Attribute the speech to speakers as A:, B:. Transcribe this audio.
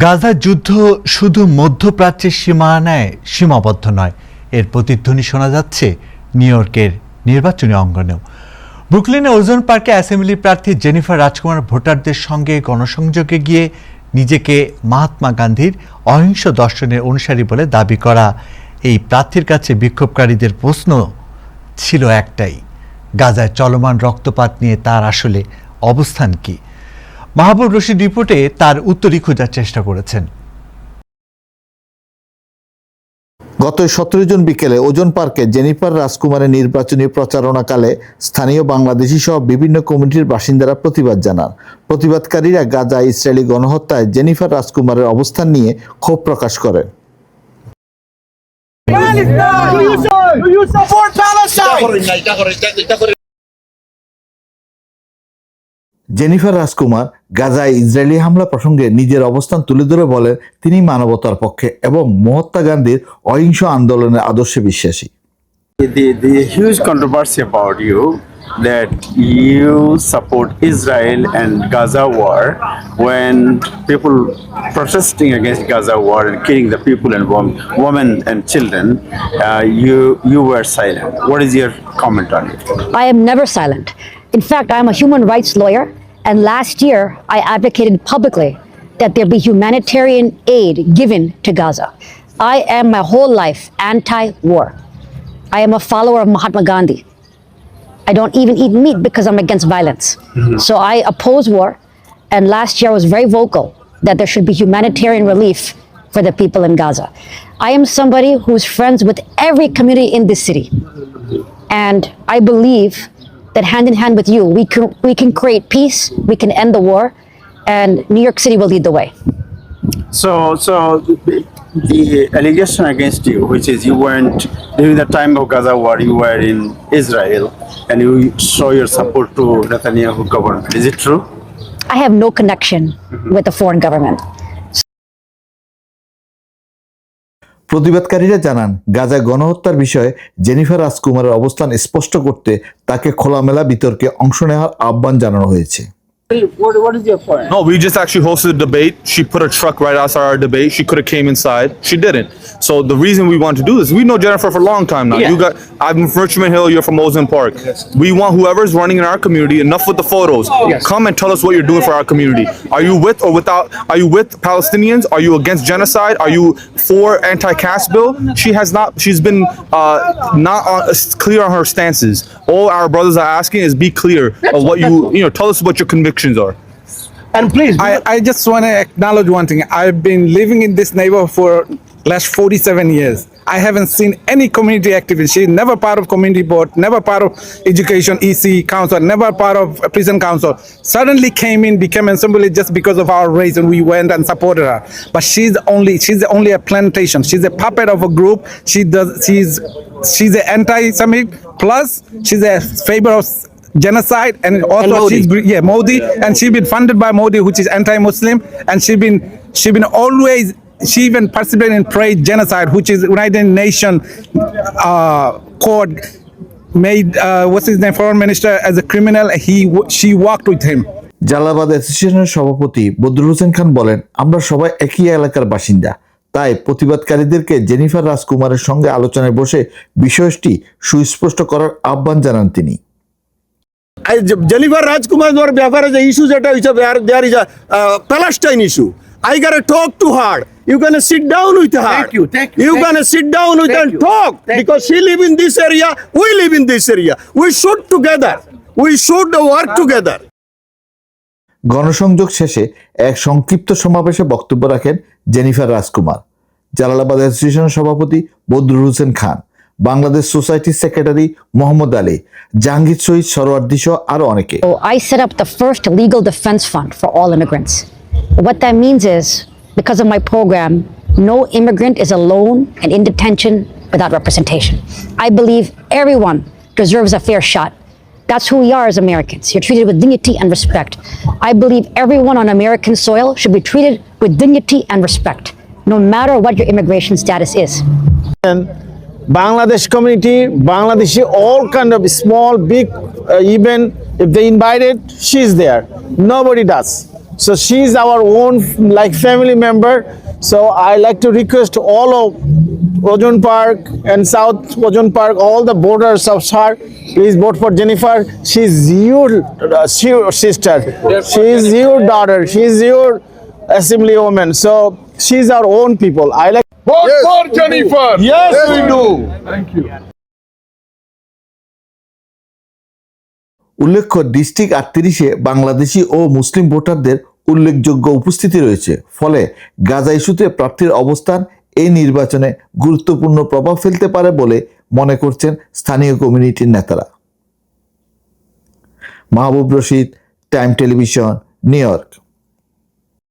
A: গাজা যুদ্ধ শুধু মধ্যপ্রাচ্যের সীমানায় সীমাবদ্ধ নয়, এর প্রতিধ্বনি শোনা যাচ্ছে নিউ ইয়র্কের নির্বাচনী অঙ্গনেও। ব্রুকলিনে ওজন পার্কে অ্যাসেম্বলি প্রার্থী জেনিফার রাজকুমার ভোটারদের সঙ্গে গণসংযোগে গিয়ে নিজেকে মহাত্মা গান্ধীর অহিংস দর্শনের অনুসারী বলে দাবি করা এই প্রার্থীর কাছে বিক্ষোভকারীদের প্রশ্ন ছিল একটাই, গাজায় চলমান রক্তপাত নিয়ে তার আসলে অবস্থান কি? মাহবুব রশিদ রিপোর্টে তার উত্তরই খোঁজার চেষ্টা করেছেন।
B: গত 17 জুন বিকেলে ওজন পার্কে জেনিফার রাজকুমারের নির্বাচনী প্রচারণাকালে স্থানীয় বাংলাদেশি সহ বিভিন্ন কমিটির বাসিন্দারা প্রতিবাদ জানান। প্রতিবাদকারীরা গাজায় ইসরায়েলি গণহত্যায় জেনিফার রাজকুমারের অবস্থান নিয়ে ক্ষোভ প্রকাশ করেন। জেনিফার রাজকুমার গাজায় ইসরায়েলি হামলা প্রসঙ্গে নিজের অবস্থান তুলে ধরে বলেন তিনি মানবতার পক্ষে এবং মহাত্মা গান্ধীর অহিংস আন্দোলনের আদর্শে বিশ্বাসী।
C: The huge controversy about you that you support Israel and Gaza war when people protesting against Gaza war and killing the people and women and children, you were silent. What is your comment on it?
D: I am never silent. In fact, I am a human rights lawyer, and last year I advocated publicly that there be humanitarian aid given to Gaza. I am my whole life anti-war. I am a follower of Mahatma Gandhi. I don't even eat meat because I'm against violence. So I oppose war, and last year I was very vocal that there should be humanitarian relief for the people in Gaza. I am somebody who's friends with every community in this city, and I believe that hand in hand with you, we can create peace, we can end the war, and New York City will lead the way.
C: So the allegation against you, which is you weren't during the time of Gaza war, you were in Israel and you show your support to Netanyahu government. Is it true?
D: I have no connection with the foreign government.
B: প্রতিবাদকারীরা জানান গাজায় গণহত্যার বিষয়ে Jennifer রাজকুমারের অবস্থান স্পষ্ট করতে তাকে খোলামেলা বিতর্কে অংশ নেওয়ার আহ্বান জানানো হয়েছে।
C: What is your point?
E: No, we just actually hosted a debate. She put a truck right outside our debate. She could have came inside. She didn't. So the reason we want to do this, we know Jennifer for a long time now.
C: Yeah.
E: I'm from Richmond Hill. You're from Ozone Park. Yes. We want whoever's running in our community. Enough with the photos.
C: Yes.
E: Come and tell us what you're doing for our community. Are you with or without? Are you with Palestinians? Are you against genocide? Are you for anti-caste bill? She has not. She's been not clear on her stances. All our brothers are asking is be clear of what you know. Tell us what your convictions are.
F: And please, I just want to acknowledge one thing. I've been living in this neighborhood for last 47 years. I haven't seen any community activity. She's never part of community board, never part of education, EC council, never part of prison council. Suddenly came in, became assembly just because of our race, and we went and supported her. But she's only a plantation. She's a puppet of a group. She's an anti-Semitic, plus she's a favor of genocide, and also Modi, and she's been funded by Modi, which is anti-Muslim, and she even participated in praise genocide, which is United Nations court made what's his name, foreign minister, as a criminal. She walked with him.
B: Jalalabad অ্যাসোসিয়েশনের সভাপতি বদরুল হোসেন খান বলেন, আমরা সবাই একই এলাকার বাসিন্দা, তাই প্রতিবাদকারীদেরকে Jennifer রাজকুমারের সঙ্গে আলোচনায় বসে বিষয়টি সুস্পষ্ট করার আহ্বান জানান তিনি।
G: Jennifer Rajkumar ব্যাপারে যে ইস্যু যেটা হইছে, there is a Palestine issue. I gotta talk to her. You gonna sit down with her.
F: Thank you.
G: You gonna sit down with her and talk, because she live in this area, we live in this area. We should together. We should work together.
B: গণসংযোগ শেষে এক সংক্ষিপ্ত সমাবেশে বক্তব্য রাখেন Jennifer রাজকুমার। জালালাবাদ অ্যাসোসিয়েশনের সভাপতি বদরুল হোসেন খান, বাংলাদেশ সোসাইটির সেক্রেটারি মোহাম্মদ আলী, জাহাঙ্গীর শহীদ সরওয়ার্দী সহ আরো অনেকে।
D: I set up the first legal defense fund for all immigrants. What that means is, because of my program, no immigrant is alone and in detention without representation. I believe everyone deserves a fair shot. That's who we are as Americans. You're treated with dignity and respect. I believe everyone on American soil should be treated with dignity and respect, no matter what your immigration status is.
G: Bangladesh community, Bangladeshi, all kind of small, big, even if they invited, she's there. Nobody does.
H: So she's our own like family member. So I like to request all of Ojon Park and South Ojon Park, all the borders of SAR, please vote for Jennifer. She's your sister. She's your daughter. She's your assembly woman. So she's our own people. I like.
I: Vote for Jennifer.
H: Yes, we do.
B: উল্লেখ্য district 38-এ Bangladeshi ও মুসলিম ভোটারদের উল্লেখযোগ্য উপস্থিতি রয়েছে, ফলে গাজা ইস্যুতে প্রার্থীর অবস্থান এই নির্বাচনে গুরুত্বপূর্ণ প্রভাব ফেলতে পারে বলে মনে করছেন স্থানীয় কমিউনিটির নেতারা। Mahbub Rashid, Time Television, New York.